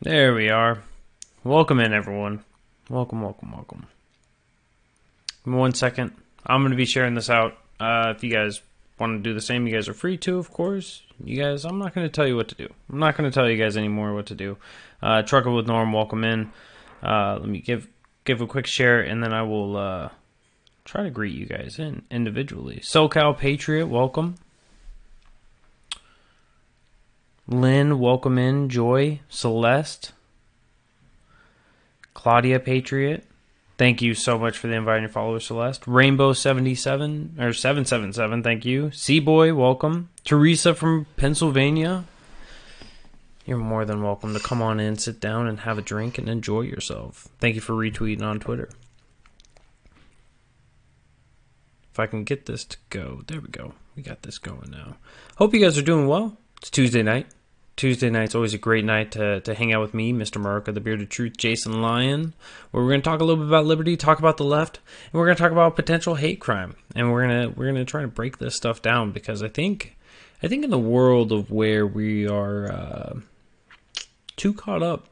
There we are. Welcome in, everyone. Welcome, welcome, welcome. Give me 1 second. I'm going to be sharing this out. If you guys want to do the same, you guys are free to, of course. You guys, I'm not going to tell you what to do. I'm not going to tell you guys anymore what to do. Trucker with Norm, welcome in. Let me give a quick share, and then I will try to greet you guys in individually. SoCal Patriot, welcome. Lynn, welcome in. Joy, Celeste, Claudia Patriot, thank you so much for the invite, your follower, Celeste. Rainbow 77 or 777, thank you. Seaboy, welcome. Teresa from Pennsylvania, you're more than welcome to come on in, sit down, and have a drink and enjoy yourself. Thank you for retweeting on Twitter. If I can get this to go, there we go. We got this going now. Hope you guys are doing well. It's Tuesday night. Tuesday night's always a great night to hang out with me, Mr. Mark of the Bearded Truth, Jason Lyon, where we're going to talk a little bit about liberty, talk about the left, and we're going to talk about potential hate crime. And we're gonna try to break this stuff down, because I think in the world of where we are too caught up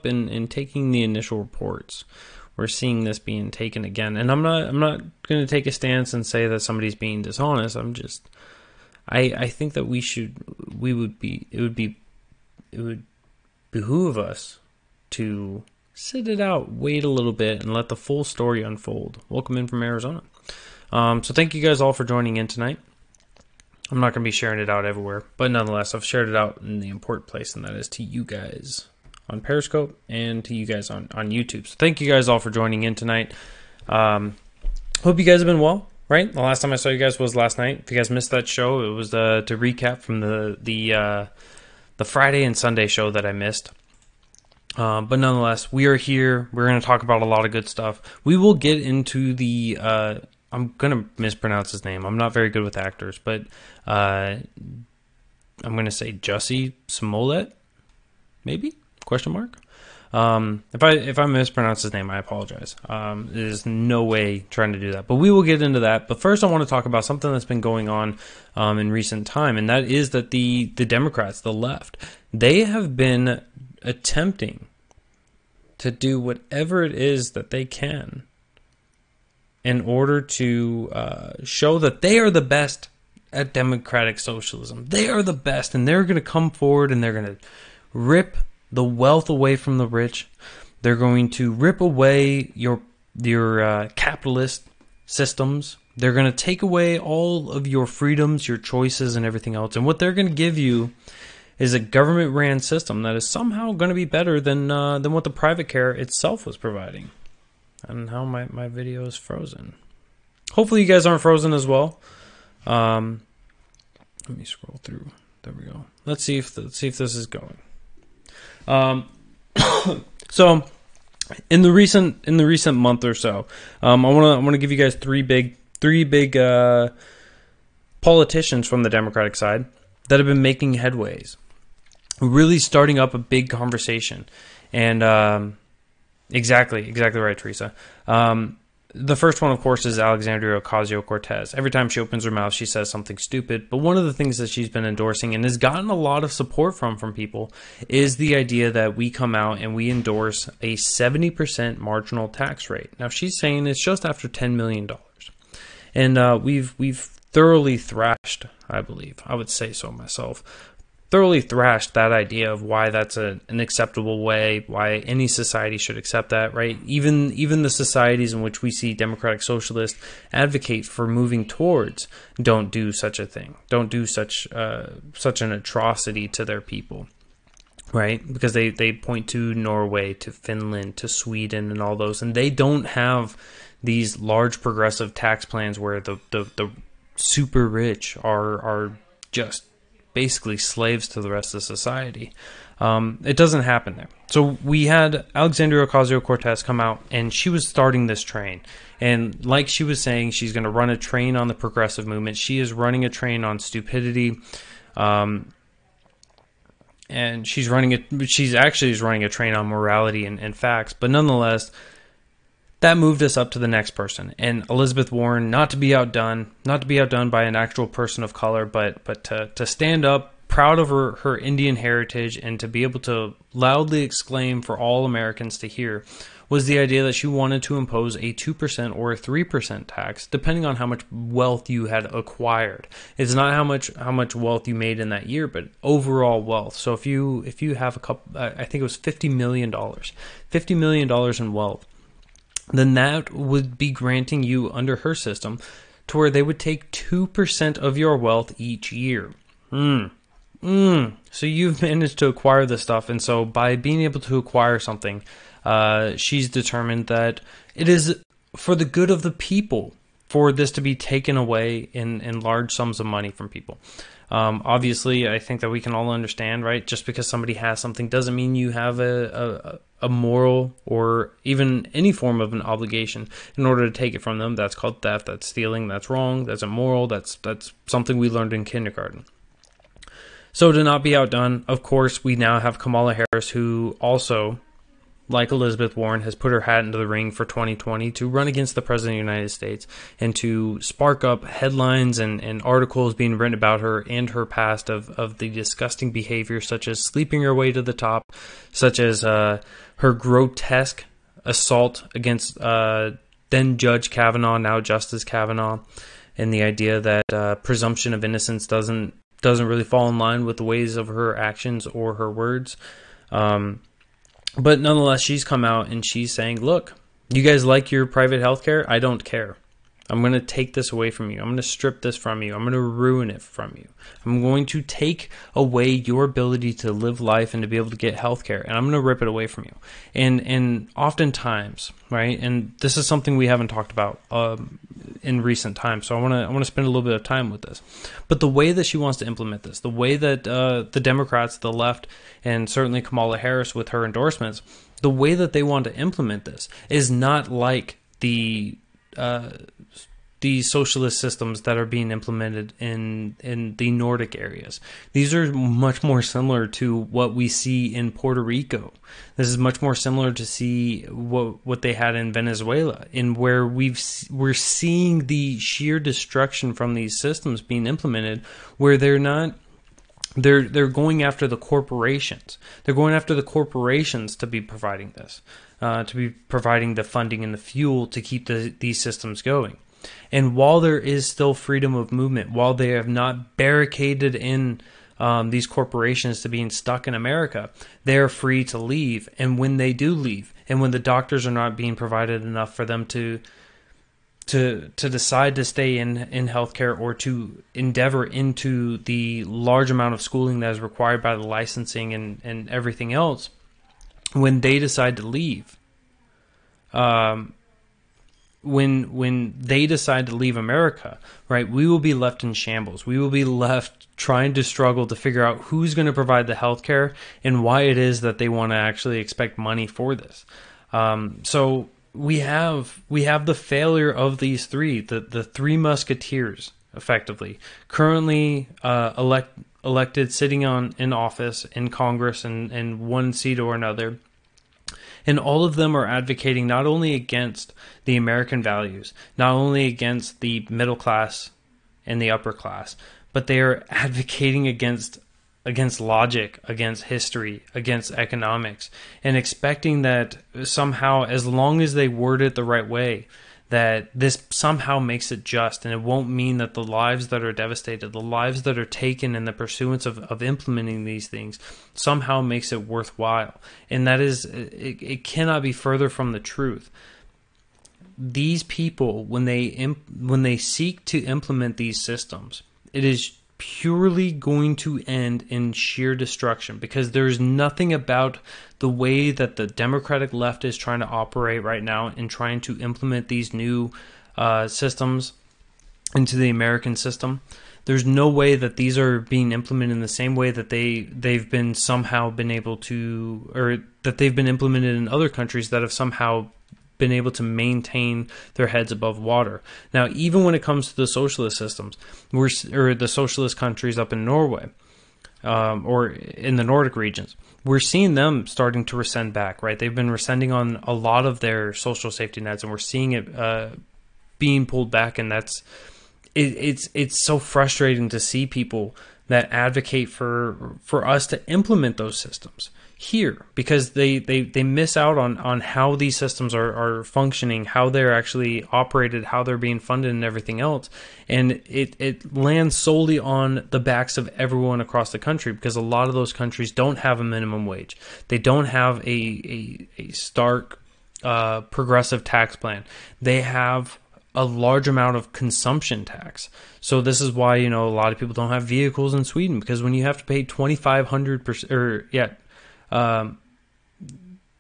in taking the initial reports, we're seeing this being taken again. And I'm not going to take a stance and say that somebody's being dishonest. I think that it would behoove us to sit it out, wait a little bit, and let the full story unfold. Welcome in from Arizona. So thank you guys all for joining in tonight. I'm not going to be sharing it out everywhere, but nonetheless, I've shared it out in the important place, and that is to you guys on Periscope and to you guys on YouTube. So thank you guys all for joining in tonight. Hope you guys have been well. Right, the last time I saw you guys was last night. If you guys missed that show, it was to recap from the Friday and Sunday show that I missed. But nonetheless, we are here. We're going to talk about a lot of good stuff. We will get into the. I'm going to mispronounce his name. I'm not very good with actors, but I'm going to say Jussie Smollett, maybe ? If I mispronounce his name, I apologize. There's no way trying to do that, but we will get into that. But first, I want to talk about something that's been going on in recent time, and that is that the Democrats, the left, they have been attempting to do whatever it is that they can in order to show that they are the best at democratic socialism. They are the best, and they're going to come forward and they're going to rip the wealth away from the rich. They're going to rip away your capitalist systems. They're going to take away all of your freedoms, your choices, and everything else. And what they're going to give you is a government-ran system that is somehow going to be better than what the private care itself was providing. And how my video is frozen. Hopefully you guys aren't frozen as well. Let me scroll through. There we go. Let's see if this is going. So in the recent month or so, I want to give you guys three big politicians from the Democratic side that have been making headways, really starting up a big conversation. And exactly right, Teresa. The first one, of course, is Alexandria Ocasio-Cortez. Every time she opens her mouth, she says something stupid. But one of the things that she's been endorsing and has gotten a lot of support from people is the idea that we come out and we endorse a 70% marginal tax rate. Now, she's saying it's just after $10 million. And we've thoroughly thrashed, I believe, I would say so myself, thoroughly thrashed that idea of why that's an acceptable way, why any society should accept that, right? Even the societies in which we see democratic socialists advocate for moving towards don't do such a thing, don't do such an atrocity to their people, right? Because they point to Norway, to Finland, to Sweden, and all those, and they don't have these large progressive tax plans where the super rich are just basically slaves to the rest of society. It doesn't happen there. So we had Alexandria Ocasio-Cortez come out, and she was starting this train. And like she was saying, she's going to run a train on the progressive movement. She is running a train on stupidity. And she's running a train on morality and facts. But nonetheless, that moved us up to the next person. And Elizabeth Warren, not to be outdone by an actual person of color, but to stand up proud of her Indian heritage, and to be able to loudly exclaim for all Americans to hear, was the idea that she wanted to impose a 2% or a 3% tax, depending on how much wealth you had acquired. It's not how much wealth you made in that year, but overall wealth. So if you have I think it was $50 million in wealth, then that would be granting you, under her system, to where they would take 2% of your wealth each year. So you've managed to acquire this stuff, and so by being able to acquire something, she's determined that it is for the good of the people for this to be taken away in large sums of money from people. Obviously, I think that we can all understand, right? Just because somebody has something doesn't mean you have a moral or even any form of an obligation in order to take it from them. That's called theft. That's stealing. That's wrong. That's immoral. That's something we learned in kindergarten. So to not be outdone, of course, we now have Kamala Harris, who also, like Elizabeth Warren, has put her hat into the ring for 2020 to run against the President of the United States and to spark up headlines and articles being written about her and her past of the disgusting behavior, such as sleeping her way to the top, such as her grotesque assault against then Judge Kavanaugh, now Justice Kavanaugh, and the idea that presumption of innocence doesn't really fall in line with the ways of her actions or her words. But nonetheless, she's come out and she's saying, look, you guys like your private healthcare? I don't care. I'm going to take this away from you. I'm going to strip this from you. I'm going to ruin it from you. I'm going to take away your ability to live life and to be able to get healthcare, and I'm going to rip it away from you. And oftentimes, right, and this is something we haven't talked about in recent times, so I want to spend a little bit of time with this. But the way that she wants to implement this, the way that the Democrats, the left, and certainly Kamala Harris with her endorsements, the way that they want to implement this is not like the socialist systems that are being implemented in the Nordic areas. These are much more similar to what we see in Puerto Rico. This is much more similar to see what they had in Venezuela, in where we're seeing the sheer destruction from these systems being implemented, where they're going after the corporations. They're going after the corporations to be providing this, to be providing the funding and the fuel to keep these systems going. And while there is still freedom of movement, while they have not barricaded in these corporations to being stuck in America, they are free to leave. And when they do leave, and when the doctors are not being provided enough for them to decide to stay in healthcare or to endeavor into the large amount of schooling that is required by the licensing and everything else, when they decide to leave, when they decide to leave America, right, we will be left in shambles. We will be left trying to struggle to figure out who's going to provide the healthcare and why it is that they want to actually expect money for this. So we have the failure of these three, the three musketeers, effectively, currently elected, sitting in office in Congress and one seat or another. And all of them are advocating not only against the American values, not only against the middle class and the upper class, but they are advocating against logic, against history, against economics, and expecting that somehow, as long as they word it the right way, that this somehow makes it just, and it won't mean that the lives that are devastated, the lives that are taken in the pursuance of implementing these things, somehow makes it worthwhile. And that is, it cannot be further from the truth. These people, when they seek to implement these systems, it is purely going to end in sheer destruction, because there's nothing about the way that the Democratic left is trying to operate right now in trying to implement these new systems into the American system. There's no way that these are being implemented in the same way that they've been somehow been able to, or that they've been implemented in other countries that have somehow been able to maintain their heads above water. Now, even when it comes to the socialist systems, or the socialist countries up in Norway, or in the Nordic regions, we're seeing them starting to rescind back, right? They've been rescinding on a lot of their social safety nets, and we're seeing it being pulled back, and it's so frustrating to see people that advocate for us to implement those systems here, because they miss out on how these systems are functioning, how they're actually operated, how they're being funded, and everything else. And it lands solely on the backs of everyone across the country, because a lot of those countries don't have a minimum wage. They don't have a stark progressive tax plan. They have a large amount of consumption tax. So this is why, a lot of people don't have vehicles in Sweden, because when you have to pay 2,500% or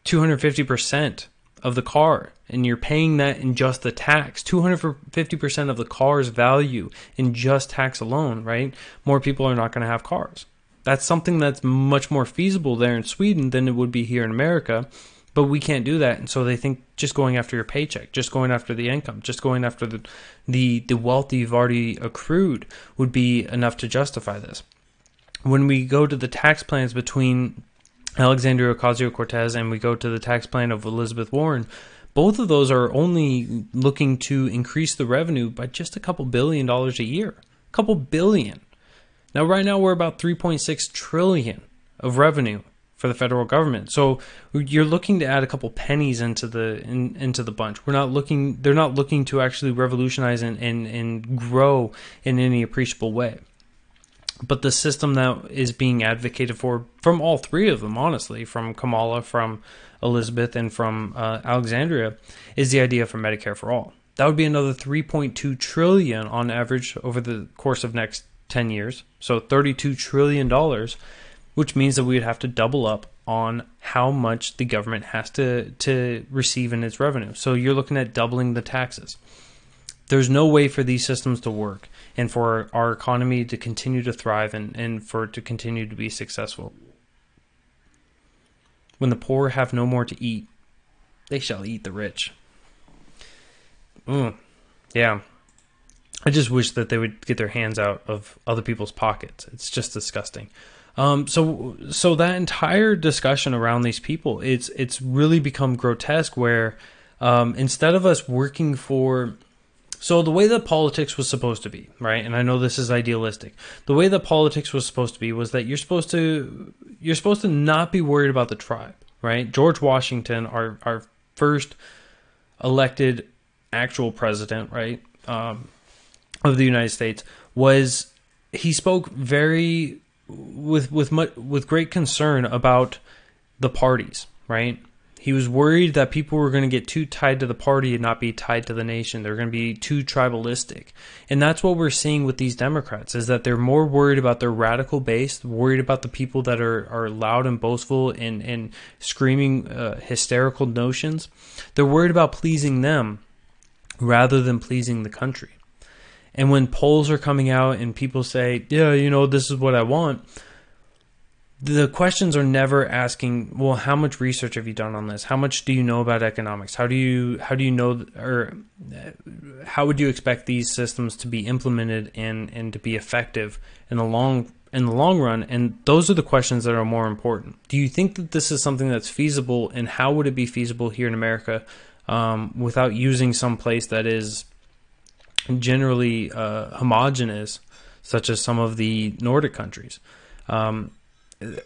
250% of the car, and you're paying that in just the tax, 250% of the car's value in just tax alone, right? More people are not going to have cars. That's something that's much more feasible there in Sweden than it would be here in America, but we can't do that. And so they think just going after your paycheck, just going after the income, just going after the wealth that you've already accrued would be enough to justify this. When we go to the tax plans between Alexandria Ocasio-Cortez and we go to the tax plan of Elizabeth Warren, both of those are only looking to increase the revenue by just a couple $1 billion a year. A couple billion. Now, right now, we're about $3.6 trillion of revenue for the federal government. So you're looking to add a couple pennies into the bunch. They're not looking to actually revolutionize and grow in any appreciable way. But the system that is being advocated for from all three of them, honestly, from Kamala, from Elizabeth, and from Alexandria, is the idea for Medicare for all. That would be another $3.2 trillion on average over the course of next 10 years. So $32 trillion, which means that we would have to double up on how much the government has to receive in its revenue. So you're looking at doubling the taxes. There's no way for these systems to work and for our economy to continue to thrive and for it to continue to be successful. When the poor have no more to eat, they shall eat the rich. Yeah. I just wish that they would get their hands out of other people's pockets. It's just disgusting. So that entire discussion around these people, it's really become grotesque, where instead of us working for... So the way that politics was supposed to be, right? And I know this is idealistic. The way that politics was supposed to be was that you're supposed to not be worried about the tribe, right? George Washington, our first elected actual president, right, of the United States, he spoke very with great concern about the parties, right? He was worried that people were going to get too tied to the party and not be tied to the nation. They're going to be too tribalistic. And that's what we're seeing with these Democrats, is that they're more worried about their radical base, worried about the people that are loud and boastful and screaming hysterical notions. They're worried about pleasing them rather than pleasing the country. And when polls are coming out and people say, yeah, this is what I want, the questions are never asking, well, how much research have you done on this? How much do you know about economics? How do you know, or how would you expect these systems to be implemented and to be effective in the long run? And those are the questions that are more important. Do you think that this is something that's feasible, and how would it be feasible here in America without using some place that is generally homogenous, such as some of the Nordic countries?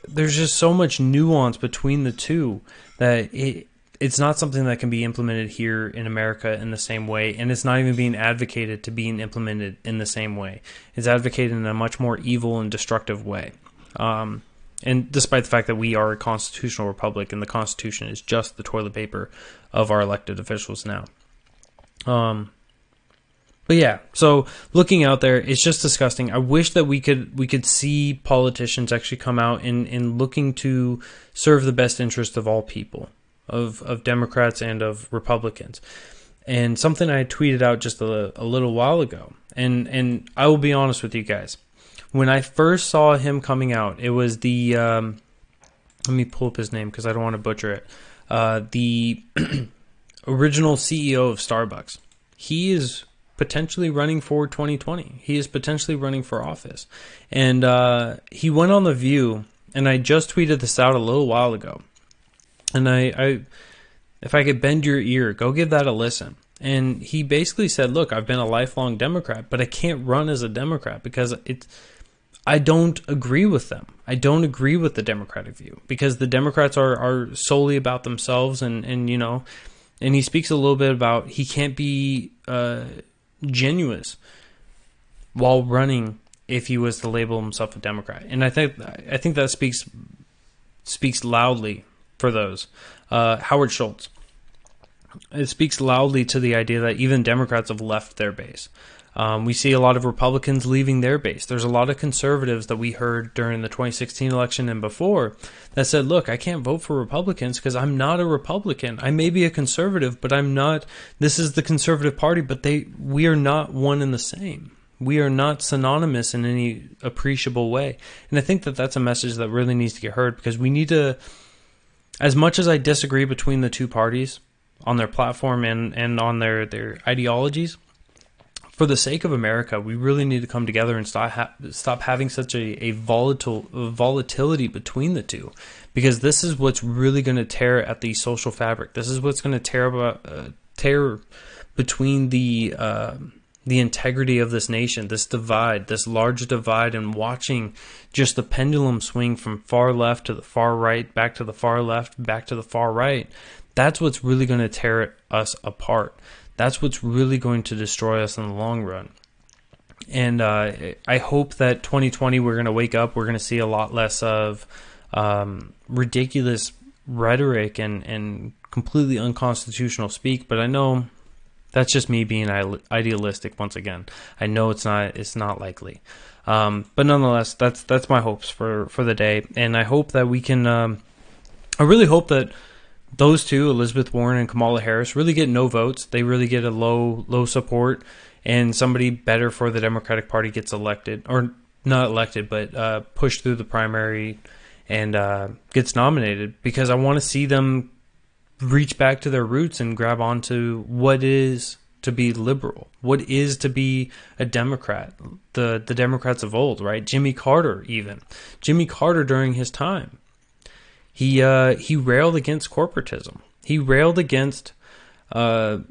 There's just so much nuance between the two that it's not something that can be implemented here in America in the same way, and it's not even being advocated to being implemented in the same way. It's advocated in a much more evil and destructive way. And despite the fact that we are a constitutional republic and the Constitution is just the toilet paper of our elected officials now. But yeah, so looking out there, it's just disgusting. I wish that we could see politicians actually come out and looking to serve the best interest of all people, of Democrats and of Republicans. And something I tweeted out just a little while ago, and I will be honest with you guys. When I first saw him coming out, it was the, let me pull up his name because I don't want to butcher it, the original CEO of Starbucks. He is potentially running for 2020. He is potentially running for office. And he went on The View, and I just tweeted this out a little while ago. And I if I could bend your ear, go give that a listen. And he basically said, look, I've been a lifelong Democrat, but I can't run as a Democrat because I don't agree with them. I don't agree with the Democratic view, because the Democrats are solely about themselves, and you know, and he speaks a little bit about he can't be genuine while running if he was to label himself a Democrat. And I think that speaks loudly for those. Howard Schultz. It speaks loudly to the idea that even Democrats have left their base. We see a lot of Republicans leaving their base. There's a lot of conservatives that we heard during the 2016 election and before that said, look, I can't vote for Republicans because I'm not a Republican. I may be a conservative, but I'm not. This is the conservative party, but we are not one and the same. We are not synonymous in any appreciable way. And I think that that's a message that really needs to get heard, because we need to, as much as I disagree between the two parties on their platform and on their ideologies, for the sake of America, we really need to come together and stop having such a volatility between the two, because this is what's really going to tear at the social fabric. This is what's going to tear between the integrity of this nation, this divide, this large divide, and watching just the pendulum swing from far left to the far right, back to the far left, back to the far right. That's what's really going to tear us apart. That's what's really going to destroy us in the long run. And I hope that 2020 we're going to wake up. We're going to see a lot less of ridiculous rhetoric and completely unconstitutional speak. But I know that's just me being idealistic once again. I know it's not likely. But nonetheless, that's my hopes for the day. And I hope that we can. I really hope that those two, Elizabeth Warren and Kamala Harris, really get no votes. They really get a low support, and somebody better for the Democratic Party gets elected, or not elected, but pushed through the primary and gets nominated, because I want to see them reach back to their roots and grab onto what is to be liberal, what is to be a Democrat, the Democrats of old, right? Jimmy Carter, during his time. He railed against corporatism. He railed against not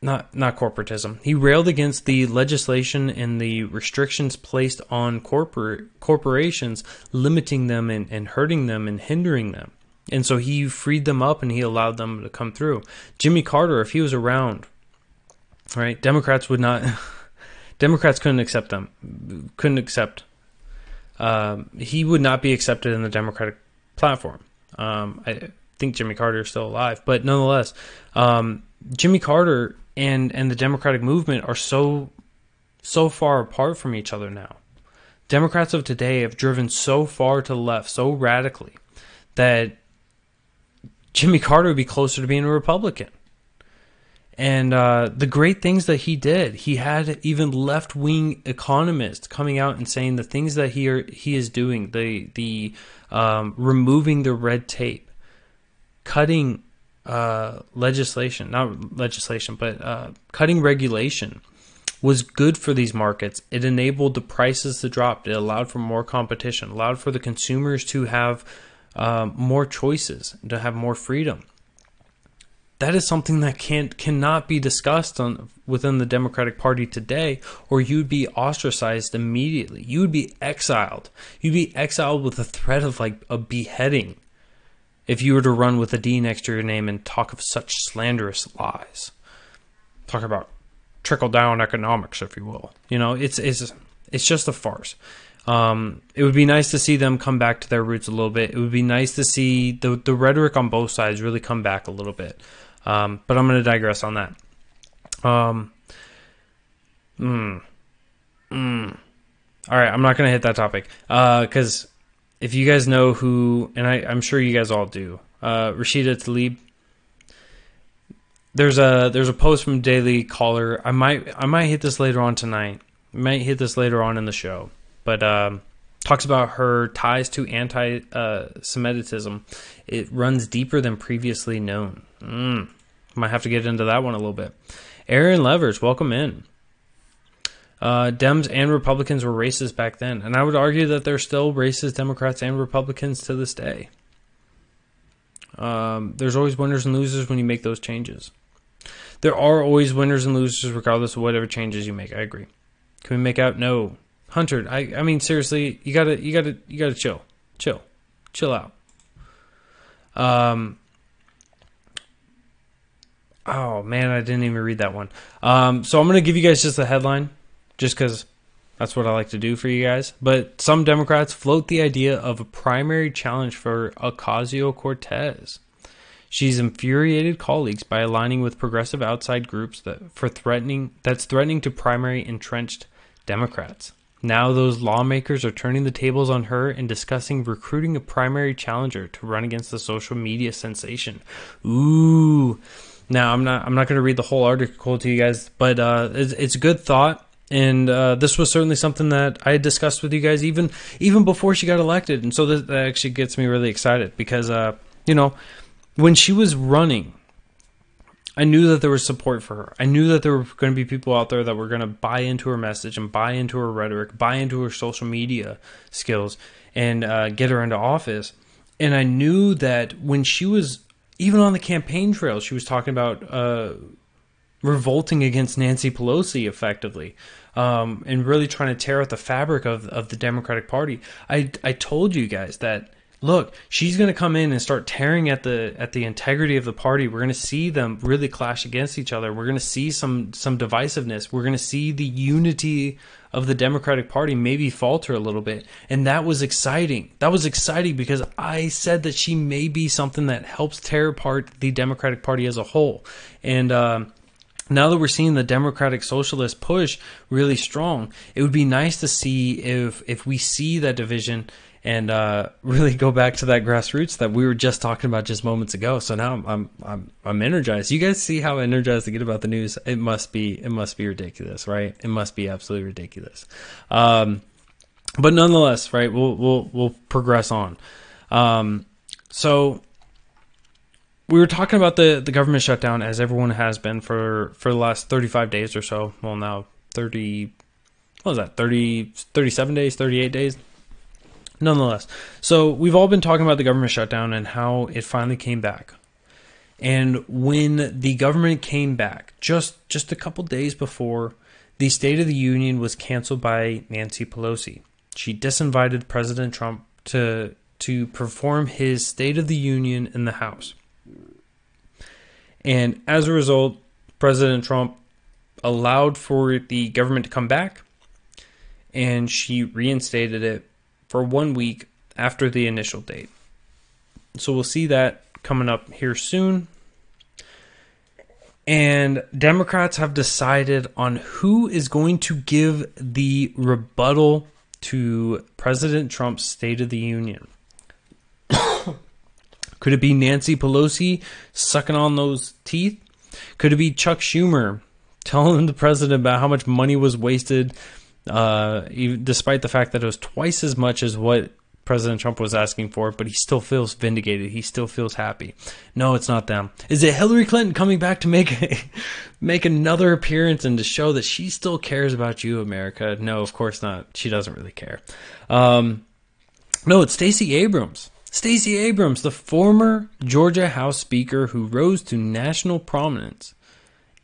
corporatism. He railed against the legislation and the restrictions placed on corporations, limiting them and hurting them and hindering them. And so he freed them up and he allowed them to come through. Jimmy Carter, if he was around, right, Democrats couldn't accept them. He would not be accepted in the Democratic platform. I think Jimmy Carter is still alive, but nonetheless, Jimmy Carter and the Democratic movement are so far apart from each other now. Democrats of today have driven so far to the left, so radically, that Jimmy Carter would be closer to being a Republican. And the great things that he did, he had even left-wing economists coming out and saying the things that he is doing, the removing the red tape, cutting legislation, not legislation, but cutting regulation was good for these markets. It enabled the prices to drop. It allowed for more competition, allowed for the consumers to have more choices, to have more freedom. That is something that cannot be discussed within the Democratic Party today, or you'd be ostracized immediately. You would be exiled. You'd be exiled with the threat of like a beheading if you were to run with a D next to your name and talk of such slanderous lies. Talk about trickle-down economics, if you will. You know, it's just a farce. It would be nice to see them come back to their roots a little bit. It would be nice to see the rhetoric on both sides really come back a little bit. But I'm going to digress on that. All right, I'm not going to hit that topic. Because if you guys know who, and I'm sure you guys all do, Rashida Tlaib. There's a post from Daily Caller. I might hit this later on tonight. I might hit this later on in the show. But talks about her ties to anti-Semitism. It runs deeper than previously known. Might have to get into that one a little bit. Aaron Levers, welcome in. Dems and Republicans were racist back then. And I would argue that they're still racist Democrats and Republicans to this day. There's always winners and losers when you make those changes. There are always winners and losers regardless of whatever changes you make. I agree. Can we make out? No. Hunter, I mean, seriously, you gotta chill out. Oh man, I didn't even read that one. So I'm gonna give you guys just the headline, just because that's what I like to do for you guys. But some Democrats float the idea of a primary challenge for Ocasio-Cortez. She's infuriated colleagues by aligning with progressive outside groups that's threatening to primary entrenched Democrats. Now those lawmakers are turning the tables on her and discussing recruiting a primary challenger to run against the social media sensation. Ooh. Now I'm not going to read the whole article to you guys, but it's a good thought. And this was certainly something that I had discussed with you guys even before she got elected. And so that actually gets me really excited because, when she was running, I knew that there was support for her. I knew that there were going to be people out there that were going to buy into her message and buy into her rhetoric, buy into her social media skills, and get her into office. And I knew that when she was, even on the campaign trail, she was talking about revolting against Nancy Pelosi effectively, and really trying to tear out the fabric of the Democratic Party. I told you guys that, look, she's going to come in and start tearing at the integrity of the party. We're going to see them really clash against each other. We're going to see some divisiveness. We're going to see the unity of the Democratic Party maybe falter a little bit. And that was exciting. That was exciting because I said that she may be something that helps tear apart the Democratic Party as a whole. And now that we're seeing the Democratic Socialist push really strong, it would be nice to see if we see that division and really go back to that grassroots that we were just talking about just moments ago. So now I'm energized. You guys see how energized I get about the news? It must be ridiculous, right? It must be absolutely ridiculous. But nonetheless, right? We'll progress on. So we were talking about the government shutdown, as everyone has been for the last 35 days or so. Well, now 30. What was that? 37 days, 38 days. Nonetheless, so we've all been talking about the government shutdown and how it finally came back. And when the government came back, just a couple days before, the State of the Union was canceled by Nancy Pelosi. She disinvited President Trump to perform his State of the Union in the House. And as a result, President Trump allowed for the government to come back, and she reinstated it for 1 week after the initial date. So we'll see that coming up here soon. And Democrats have decided on who is going to give the rebuttal to President Trump's State of the Union. Could it be Nancy Pelosi sucking on those teeth? Could it be Chuck Schumer telling the president about how much money was wasted, despite the fact that it was twice as much as what President Trump was asking for, but he still feels vindicated. He still feels happy. No, it's not them. Is it Hillary Clinton coming back to make another appearance and to show that she still cares about you, America? No, of course not. She doesn't really care. No, it's Stacey Abrams. Stacey Abrams, the former Georgia House Speaker who rose to national prominence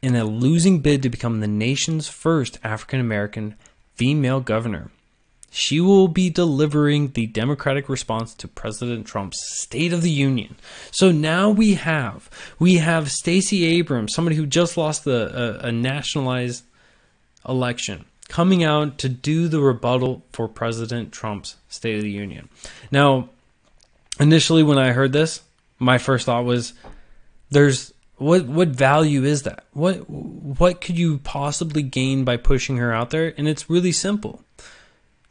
in a losing bid to become the nation's first African-American female governor. She will be delivering the Democratic response to President Trump's State of the Union. So now we have Stacey Abrams, somebody who just lost a nationalized election, coming out to do the rebuttal for President Trump's State of the Union. Now, initially when I heard this, my first thought was, what value is that? What could you possibly gain by pushing her out there? And it's really simple.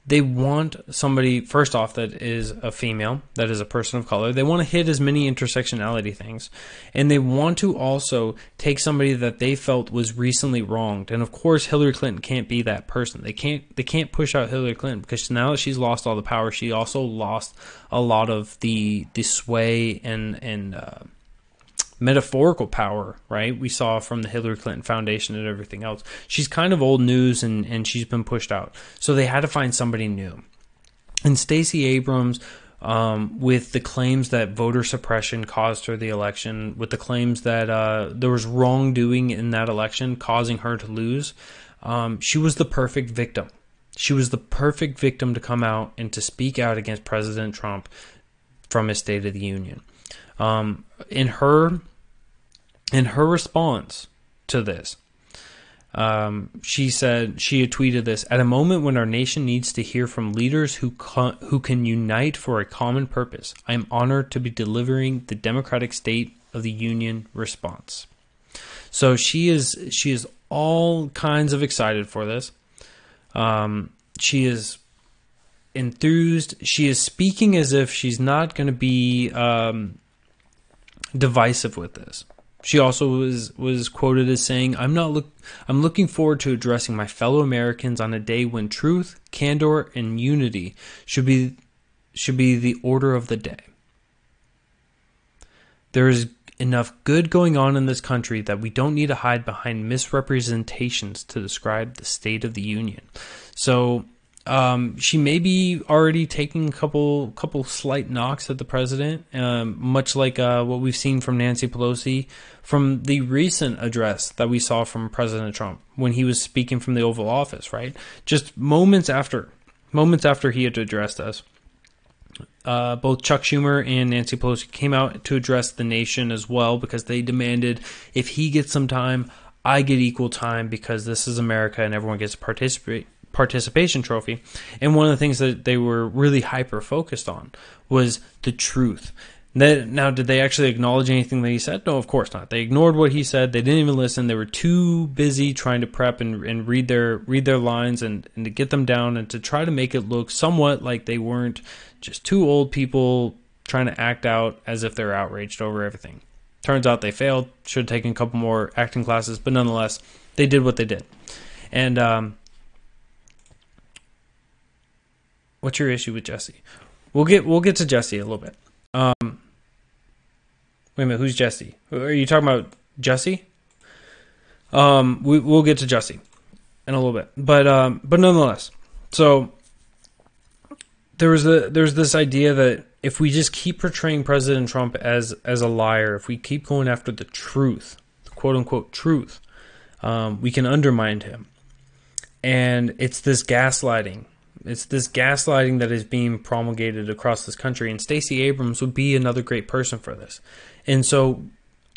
They want somebody, first off, that is a female, that is a person of color. They want to hit as many intersectionality things. And they want to also take somebody that they felt was recently wronged. And of course, Hillary Clinton can't be that person. They can't push out Hillary Clinton because now that she's lost all the power, she also lost a lot of the sway and metaphorical power, right? We saw from the Hillary Clinton Foundation and everything else. She's kind of old news and she's been pushed out. So they had to find somebody new. And Stacey Abrams, with the claims that voter suppression caused her the election, with the claims that there was wrongdoing in that election causing her to lose, she was the perfect victim. She was the perfect victim to come out and to speak out against President Trump from his State of the Union. In her response to this, she had tweeted this: "At a moment when our nation needs to hear from leaders who can unite for a common purpose, I am honored to be delivering the Democratic State of the Union response." So she is all kinds of excited for this. She is enthused. She is speaking as if she's not going to be divisive with this. She also was quoted as saying, I'm looking forward to addressing my fellow Americans on a day when truth, candor, and unity should be the order of the day. There is enough good going on in this country that we don't need to hide behind misrepresentations to describe the State of the Union. So she may be already taking a couple slight knocks at the president, much like what we've seen from Nancy Pelosi from the recent address that we saw from President Trump when he was speaking from the Oval Office, right? Just moments after he had addressed us. Both Chuck Schumer and Nancy Pelosi came out to address the nation as well, because they demanded, if he gets some time, I get equal time, because this is America and everyone gets a participation trophy. And one of the things that they were really hyper focused on was the truth. Now, did they actually acknowledge anything that he said? No, of course not. They ignored what he said. They didn't even listen. They were too busy trying to prep and read their lines and to get them down and to try to make it look somewhat like they weren't just two old people trying to act out as if they're outraged over everything. Turns out they failed. Should have taken a couple more acting classes, but nonetheless, they did what they did. And what's your issue with Jesse? We'll get to Jesse a little bit. Wait a minute, who's Jesse? Are you talking about Jesse? We'll get to Jesse in a little bit, but nonetheless, so there's this idea that if we just keep portraying President Trump as a liar, if we keep going after the truth, the quote unquote truth, we can undermine him, and it's this gaslighting. It's this gaslighting that is being promulgated across this country, and Stacey Abrams would be another great person for this. And so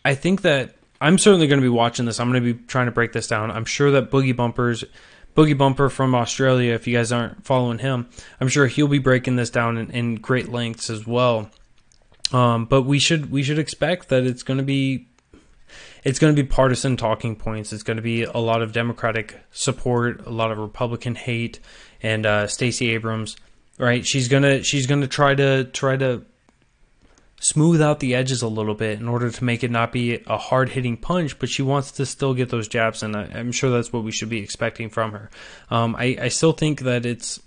I think that I'm certainly going to be watching this. I'm going to be trying to break this down. I'm sure that Boogie Bumper from Australia, if you guys aren't following him, I'm sure he'll be breaking this down in great lengths as well. But we should expect that it's going to be partisan talking points. It's going to be a lot of Democratic support, a lot of Republican hate, and Stacey Abrams, right? She's gonna try to smooth out the edges a little bit in order to make it not be a hard hitting punch, but she wants to still get those jabs, and I'm sure that's what we should be expecting from her. I still think that it's,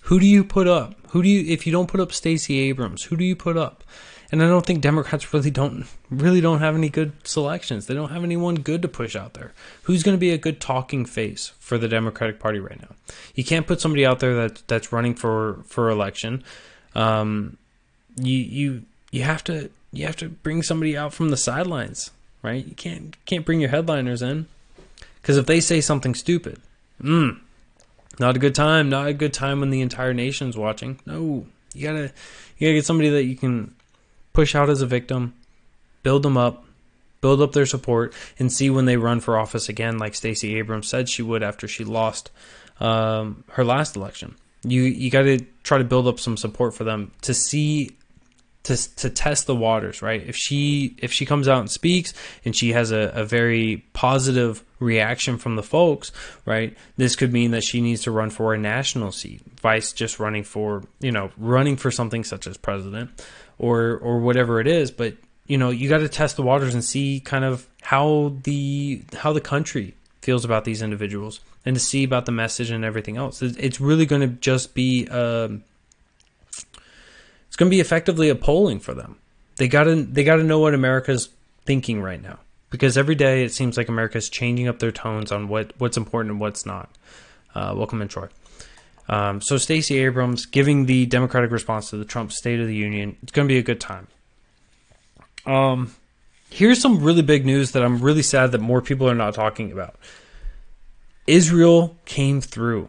who do you put up? If you don't put up Stacey Abrams, who do you put up? And I don't think Democrats really don't have any good selections. They don't have anyone good to push out there. Who's going to be a good talking face for the Democratic Party right now? You can't put somebody out there that's running for election. You have to bring somebody out from the sidelines, right? You can't bring your headliners in, because if they say something stupid, not a good time. Not a good time when the entire nation's watching. No, you gotta get somebody that you can push out as a victim, build them up, build up their support, and see when they run for office again, like Stacey Abrams said she would after she lost her last election. You got to try to build up some support for them to see, to test the waters, right? If she comes out and speaks and she has a very positive reaction from the folks, right, this could mean that she needs to run for a national seat, vice just running for something such as president or whatever it is. But you got to test the waters and see kind of how the country feels about these individuals, and to see about the message and everything else. It's really going to just be it's going to be effectively a polling for them. They got to know what America's thinking right now, because every day it seems like America's changing up their tones on what's important and what's not. Welcome in, Troy. So Stacey Abrams giving the Democratic response to the Trump State of the Union. It's going to be a good time. Here's some really big news that I'm really sad that more people are not talking about. Israel came through.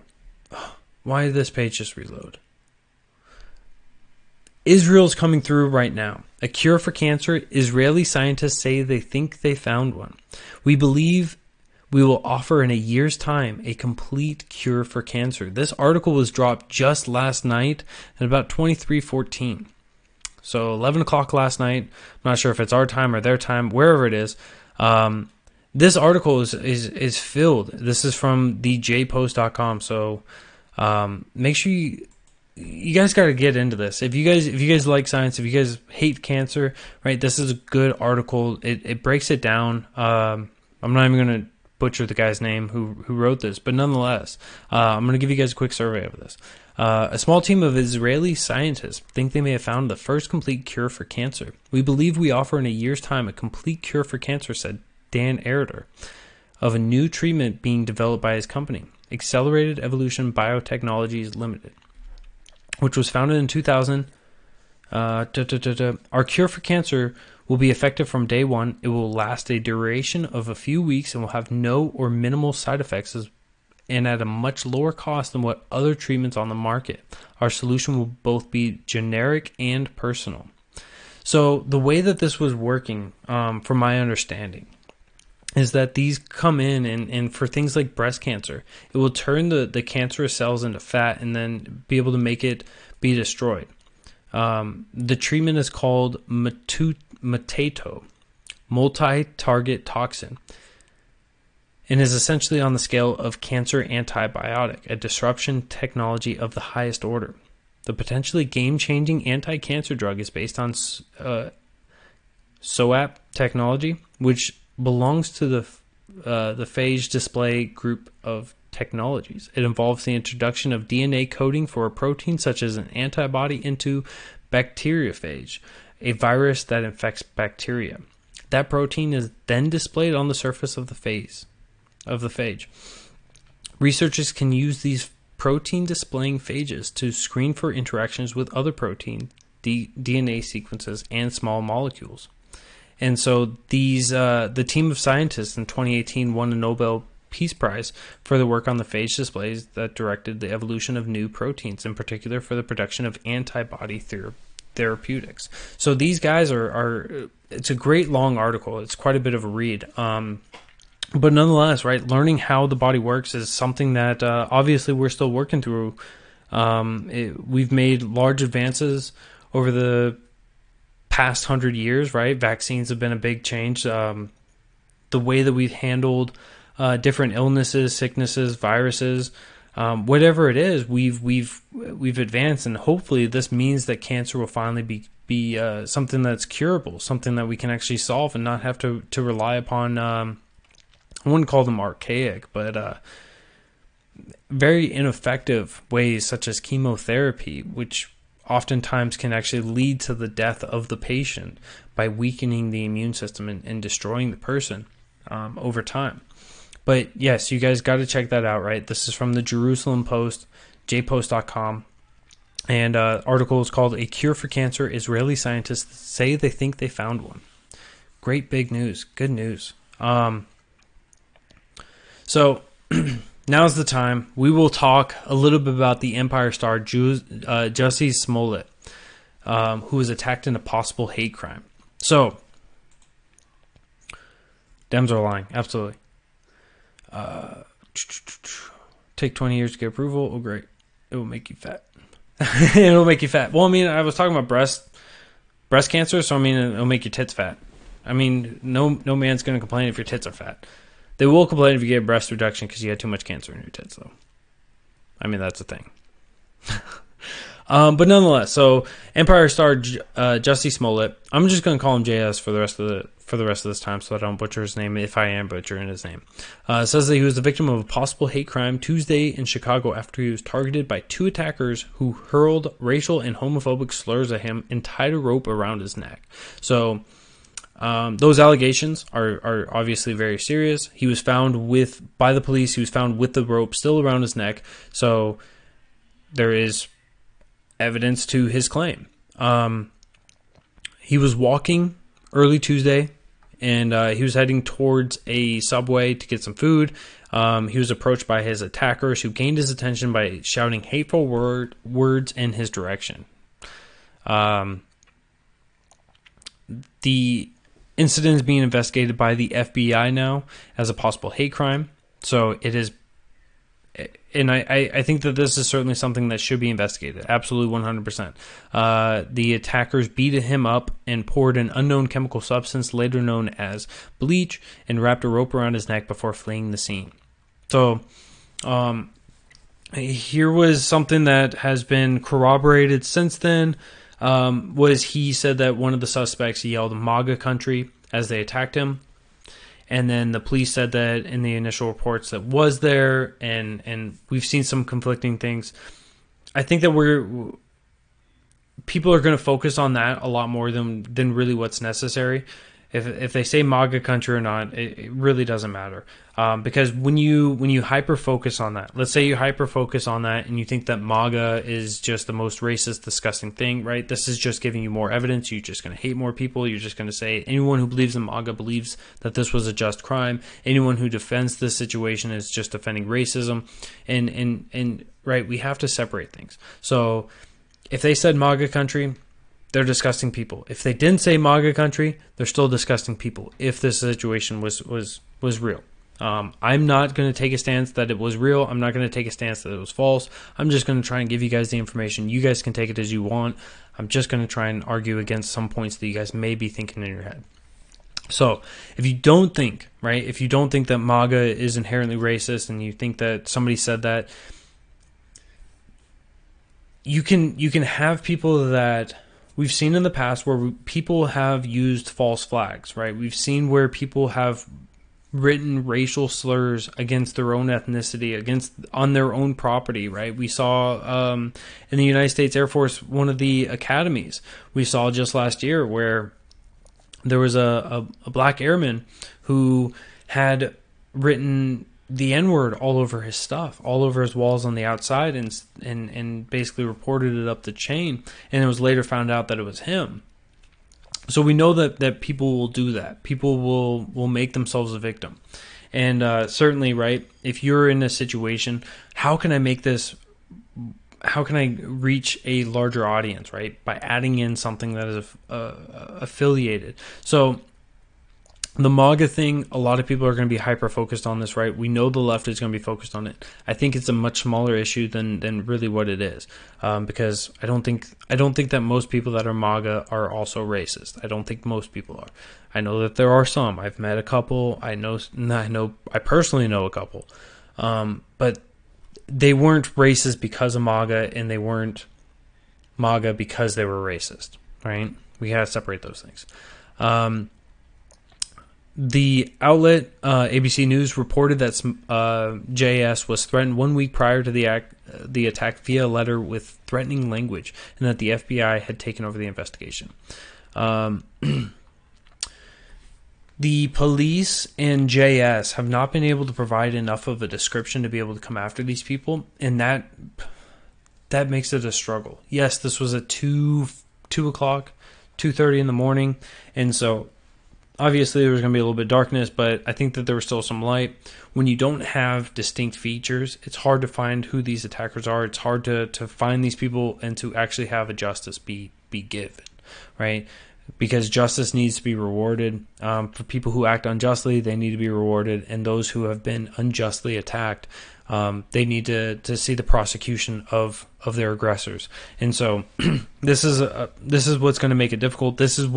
Why did this page just reload? Israel's coming through right now. A cure for cancer. Israeli scientists say they think they found one. We believe we will offer in a year's time a complete cure for cancer. This article was dropped just last night at about 23:14. So 11 o'clock last night. I'm not sure if it's our time or their time, wherever it is. This article is filled. This is from the jpost.com. So make sure you guys got to get into this. If you guys like science, if you guys hate cancer, right? This is a good article. It breaks it down. I'm not even going to butcher the guy's name who wrote this, but nonetheless, I'm going to give you guys a quick survey of this. A small team of Israeli scientists think they may have found the first complete cure for cancer. We believe we offer in a year's time a complete cure for cancer, said Dan Erder, of a new treatment being developed by his company, Accelerated Evolution Biotechnologies Limited, which was founded in 2000. Our cure for cancer will be effective from day one. It will last a duration of a few weeks and will have no or minimal side effects and at a much lower cost than what other treatments on the market. Our solution will both be generic and personal. So the way that this was working, from my understanding, is that these come in and for things like breast cancer, it will turn the cancerous cells into fat and then be able to make it be destroyed. The treatment is called Matato, multi-target toxin, and is essentially on the scale of cancer antibiotic, a disruption technology of the highest order. The potentially game-changing anti-cancer drug is based on SOAP technology, which belongs to the phage display group of technologies. It involves the introduction of DNA coding for a protein such as an antibody into bacteriophage, a virus that infects bacteria. That protein is then displayed on the surface of the phage. Researchers can use these protein displaying phages to screen for interactions with other protein, DNA sequences, and small molecules. And so the team of scientists in 2018 won a Nobel Peace Prize for the work on the phage displays that directed the evolution of new proteins, in particular for the production of antibody therapeutics. So these guys are it's a great long article. It's quite a bit of a read. But nonetheless, right, learning how the body works is something that obviously we're still working through. We've made large advances over the past 100 years, right? Vaccines have been a big change. The way that we've handled different illnesses, sicknesses, viruses, whatever it is, we've advanced, and hopefully this means that cancer will finally be something that's curable, something that we can actually solve and not have to rely upon. I wouldn't call them archaic, but very ineffective ways such as chemotherapy, which oftentimes can actually lead to the death of the patient by weakening the immune system and destroying the person over time. But yes, you guys got to check that out, right? This is from the Jerusalem Post, jpost.com. And article is called A Cure for Cancer. Israeli scientists say they think they found one. Great big news. Good news. So now's the time. We will talk a little bit about the Empire star Jussie Smollett, who was attacked in a possible hate crime. So, Dems are lying. Absolutely. Take 20 years to get approval. Oh, great. It will make you fat. It'll make you fat. Well, I mean, I was talking about breast cancer, so I mean, it'll make your tits fat. I mean, no man's going to complain if your tits are fat. They will complain if you get a breast reduction because you had too much cancer in your tits, though. I mean, that's a thing. But nonetheless, so Empire star Jussie Smollett. I'm just going to call him JS for the rest of this time, so I don't butcher his name. If I am butchering his name, says that he was the victim of a possible hate crime Tuesday in Chicago after he was targeted by two attackers who hurled racial and homophobic slurs at him and tied a rope around his neck. So. Those allegations are obviously very serious. He was found by the police. He was found with the rope still around his neck. So there is evidence to his claim. He was walking early Tuesday, and he was heading towards a Subway to get some food. He was approached by his attackers, who gained his attention by shouting hateful words in his direction. The incident is being investigated by the FBI now as a possible hate crime. So it is, and I think that this is certainly something that should be investigated. Absolutely 100%. The attackers beat him up and poured an unknown chemical substance, later known as bleach, and wrapped a rope around his neck before fleeing the scene. So here was something that has been corroborated since then. Was he said that one of the suspects yelled MAGA country as they attacked him. And then the police said that in the initial reports that was there, and we've seen some conflicting things. I think that people are going to focus on that a lot more than really what's necessary. If they say MAGA country or not, it really doesn't matter. Because when you hyper focus on that, let's say you hyper focus on that and you think that MAGA is just the most racist, disgusting thing, right? This is just giving you more evidence. You're just going to hate more people. You're just going to say anyone who believes in MAGA believes that this was a just crime. Anyone who defends this situation is just defending racism. And right, we have to separate things. So if they said MAGA country, they're disgusting people. If they didn't say MAGA country, they're still disgusting people. If this situation was real, I'm not going to take a stance that it was real. I'm not going to take a stance that it was false. I'm just going to try and give you guys the information. You guys can take it as you want. I'm just going to try and argue against some points that you guys may be thinking in your head. So if you don't think, right, if you don't think that MAGA is inherently racist, and you think that somebody said that, you can have people that we've seen in the past where people have used false flags, right? We've seen where people have written racial slurs against their own ethnicity, on their own property, right? We saw in the United States Air Force, one of the academies, we saw just last year where there was a black airman who had written the N-word all over his stuff, all over his walls on the outside, and basically reported it up the chain, and it was later found out that it was him. So we know that people will do that. People will make themselves a victim. And certainly, right, if you're in a situation, how can I reach a larger audience, right? By adding in something that is affiliated. So the MAGA thing, a lot of people are going to be hyper-focused on this, right? We know the left is going to be focused on it. I think it's a much smaller issue than really what it is, because I don't think that most people that are MAGA are also racist. I don't think most people are. I know that there are some. I've met a couple. I personally know a couple, but they weren't racist because of MAGA, and they weren't MAGA because they were racist, right? We gotta separate those things. The outlet ABC News reported that JS was threatened 1 week prior to the attack via a letter with threatening language, and that the FBI had taken over the investigation. The police and JS have not been able to provide enough of a description to be able to come after these people, and that makes it a struggle. Yes, this was at 2 o'clock, 2:30 in the morning, and so obviously there was going to be a little bit of darkness, but I think that there was still some light. When you don't have distinct features, it's hard to find who these attackers are. It's hard to find these people and to actually have a justice be given, right? Because justice needs to be rewarded. For people who act unjustly, they need to be rewarded. And those who have been unjustly attacked, they need to see the prosecution of their aggressors. And so this is what's going to make it difficult. This is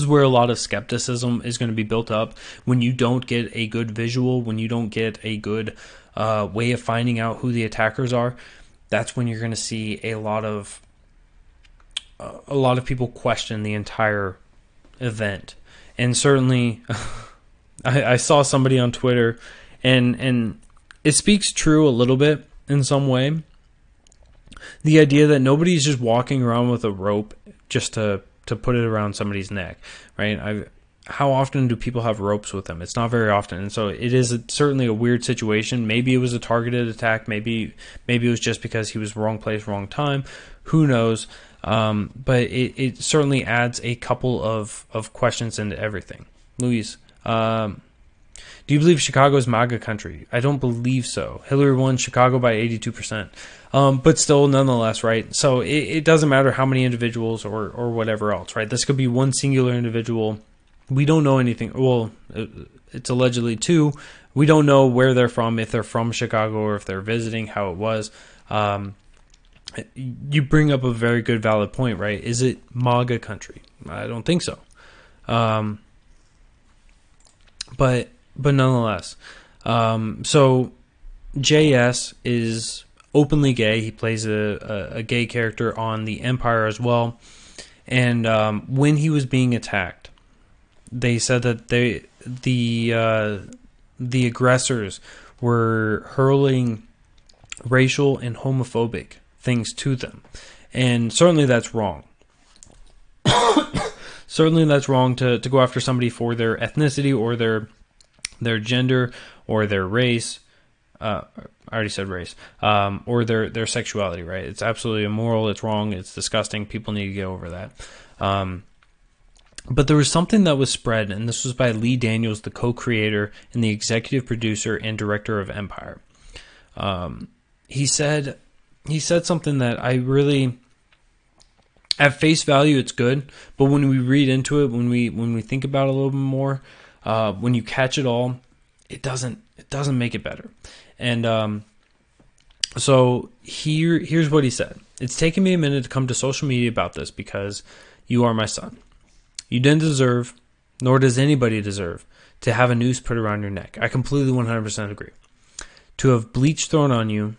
where a lot of skepticism is going to be built up when you don't get a good visual, when you don't get a good way of finding out who the attackers are. That's when you're going to see a lot of people question the entire event. And certainly, I saw somebody on Twitter, and it speaks true a little bit in some way. The idea that nobody's just walking around with a rope just to put it around somebody's neck, right? How often do people have ropes with them? It's not very often, and so it is certainly a weird situation. Maybe it was a targeted attack. Maybe it was just because he was wrong place, wrong time. Who knows? But it certainly adds a couple of questions into everything. Luis, Do you believe Chicago is MAGA country? I don't believe so. Hillary won Chicago by 82%. But still, nonetheless, right? So it doesn't matter how many individuals or whatever else, right? This could be one singular individual. We don't know anything. Well, it's allegedly two. We don't know where they're from, if they're from Chicago or if they're visiting, how it was. You bring up a very good, valid point, right? Is it MAGA country? I don't think so. But nonetheless, so JS is openly gay. He plays a gay character on the Empire as well. And when he was being attacked, they said that the aggressors were hurling racial and homophobic things to them, and certainly that's wrong. Certainly that's wrong to go after somebody for their ethnicity or their gender or their race. I already said race. Or their sexuality, right? It's absolutely immoral. It's wrong. It's disgusting. People need to get over that. But there was something that was spread, and this was by Lee Daniels, the co-creator and the executive producer and director of Empire. He said something that I really, at face value, it's good, but when we read into it, when we think about it a little bit more, when you catch it all, it doesn't make it better. And so here's what he said. It's taken me a minute to come to social media about this because you are my son. You didn't deserve, nor does anybody deserve, to have a noose put around your neck. I completely 100% agree. To have bleach thrown on you,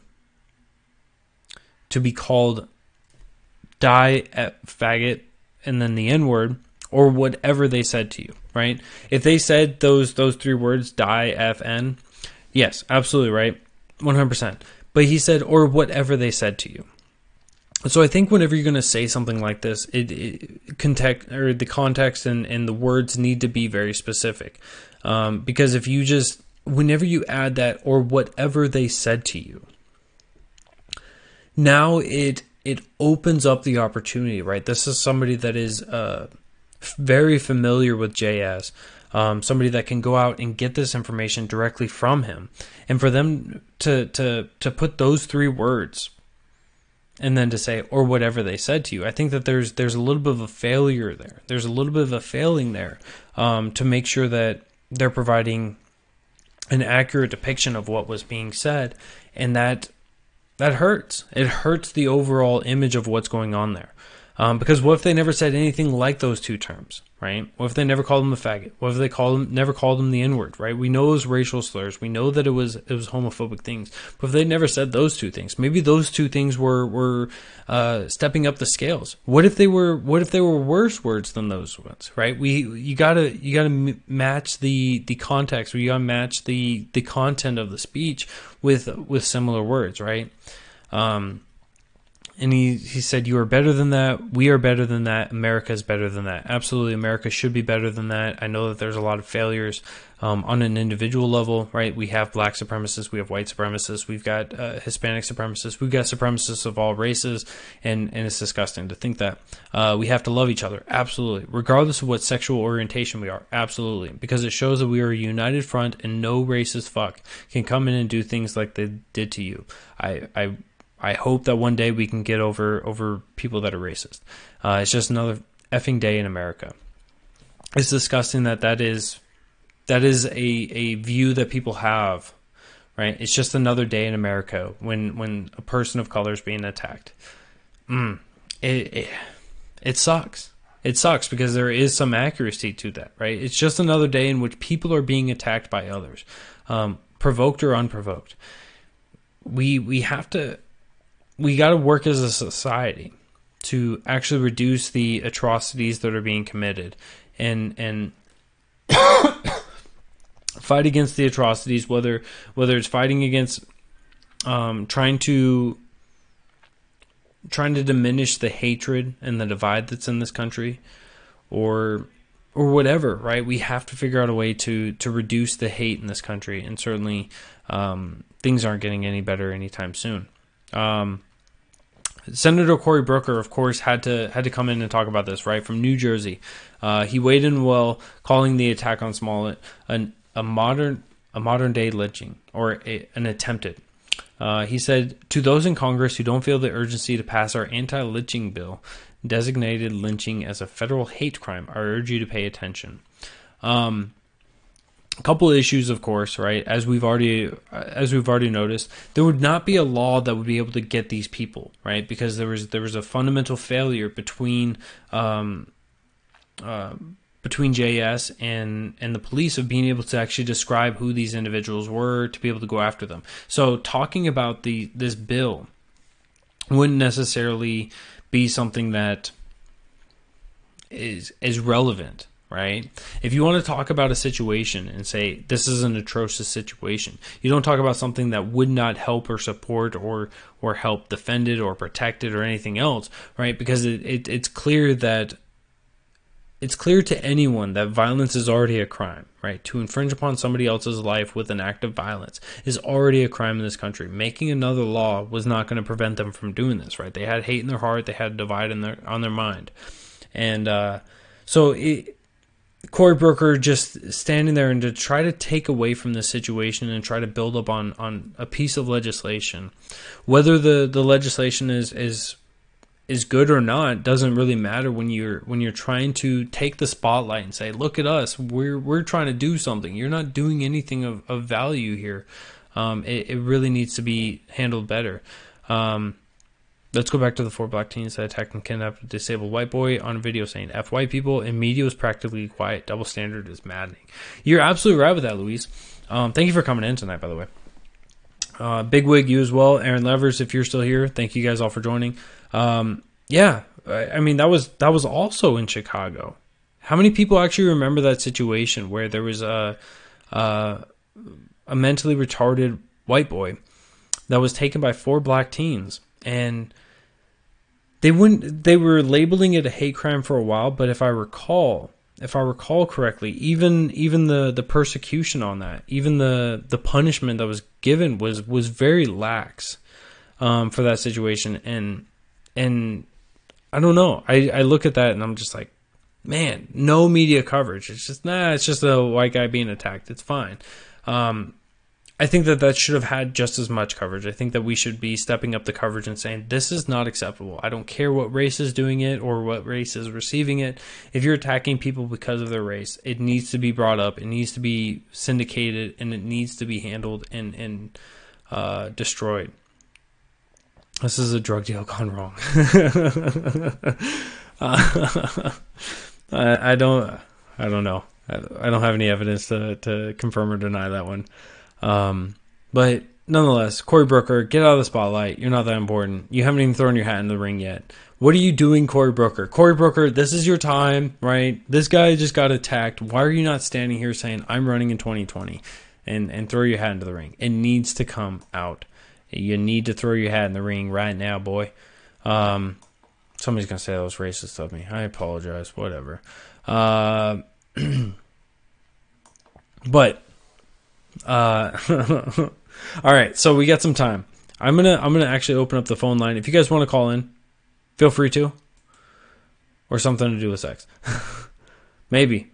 to be called faggot, and then the N-word, or whatever they said to you, right? If they said those three words, die, FN, yes, absolutely, right? 100%. But he said, or whatever they said to you. So I think whenever you're going to say something like this, the context and the words need to be very specific. Because if you just, whenever you add that, or whatever they said to you, now it opens up the opportunity, right? This is somebody that is very familiar with JS, somebody that can go out and get this information directly from him. And for them to put those three words and then to say, or whatever they said to you, I think that there's a little bit of a failure there. There's a little bit of a failing there to make sure that they're providing an accurate depiction of what was being said. And that hurts. It hurts the overall image of what's going on there. Because what if they never said anything like those two terms, right? What if they never called him a faggot? What if they never called him the N-word, right? We know it was racial slurs. We know that it was homophobic things. But if they never said those two things, maybe those two things were stepping up the scales. What if they were worse words than those ones, right? You gotta match the context, or you gotta match the content of the speech with similar words, right? And he said, you are better than that. We are better than that. America is better than that. Absolutely, America should be better than that. I know that there's a lot of failures on an individual level, right? We have black supremacists. We have white supremacists. We've got Hispanic supremacists. We've got supremacists of all races. And it's disgusting to think that. We have to love each other. Absolutely. Regardless of what sexual orientation we are. Absolutely. Because it shows that we are a united front and no racist fuck can come in and do things like they did to you. I hope that one day we can get over people that are racist. It's just another effing day in America. It's disgusting that is a view that people have, right? It's just another day in America when a person of color is being attacked. It sucks. It sucks because there is some accuracy to that, right? It's just another day in which people are being attacked by others, provoked or unprovoked. We got to work as a society to actually reduce the atrocities that are being committed and fight against the atrocities, whether it's fighting against trying to diminish the hatred and the divide that's in this country, or whatever, right? We have to figure out a way to reduce the hate in this country, and certainly things aren't getting any better anytime soon. Senator Cory Booker, of course, had to come in and talk about this, right? From New Jersey. He weighed in well, calling the attack on Smollett an a modern day lynching, or an attempted. He said, to those in Congress who don't feel the urgency to pass our anti-lynching bill, designated lynching as a federal hate crime, I urge you to pay attention. A couple of issues, of course, right? As we've already noticed, there would not be a law that would be able to get these people, right? Because there was a fundamental failure between JS and the police of being able to actually describe who these individuals were to be able to go after them. So talking about this bill wouldn't necessarily be something that is relevant, right? If you want to talk about a situation and say this is an atrocious situation, you don't talk about something that would not help or support or help defend it or protect it or anything else, right? Because it's clear that it's clear to anyone that violence is already a crime, right? To infringe upon somebody else's life with an act of violence is already a crime in this country. Making another law was not going to prevent them from doing this, right? They had hate in their heart. They had divide on their mind. And Cory Booker just standing there and to try to take away from the situation and try to build up on a piece of legislation, whether the legislation is good or not doesn't really matter when you're trying to take the spotlight and say, look at us, we're trying to do something. You're not doing anything of value here. It really needs to be handled better. Let's go back to the 4 black teens that attacked and kidnapped a disabled white boy on a video saying F white people, and media was practically quiet. Double standard is maddening. You're absolutely right with that, Louise. Thank you for coming in tonight, by the way. Big Wig, you as well. Aaron Levers, if you're still here, thank you guys all for joining. Yeah, I mean, that was also in Chicago. How many people actually remember that situation where there was a mentally retarded white boy that was taken by 4 black teens, and they were labeling it a hate crime for a while, but if I recall correctly, even the persecution on that, even the punishment that was given was very lax for that situation. And I don't know. I look at that and I'm just like, man, no media coverage. It's just a white guy being attacked. It's fine. I think that should have had just as much coverage. I think that we should be stepping up the coverage and saying, this is not acceptable. I don't care what race is doing it or what race is receiving it. If you're attacking people because of their race, it needs to be brought up. It needs to be syndicated, and it needs to be handled and destroyed. This is a drug deal gone wrong. I don't know. I don't have any evidence to confirm or deny that one. But nonetheless, Cory Booker, get out of the spotlight. You're not that important. You haven't even thrown your hat in the ring yet. What are you doing, Cory Booker? Cory Booker, this is your time, right? This guy just got attacked. Why are you not standing here saying, I'm running in 2020 and throw your hat into the ring? It needs to come out. You need to throw your hat in the ring right now, boy. Somebody's going to say that was racist of me. I apologize. Whatever. But, all right. So we got some time. I'm gonna actually open up the phone line. If you guys want to call in, feel free to. Or something to do with sex. Maybe.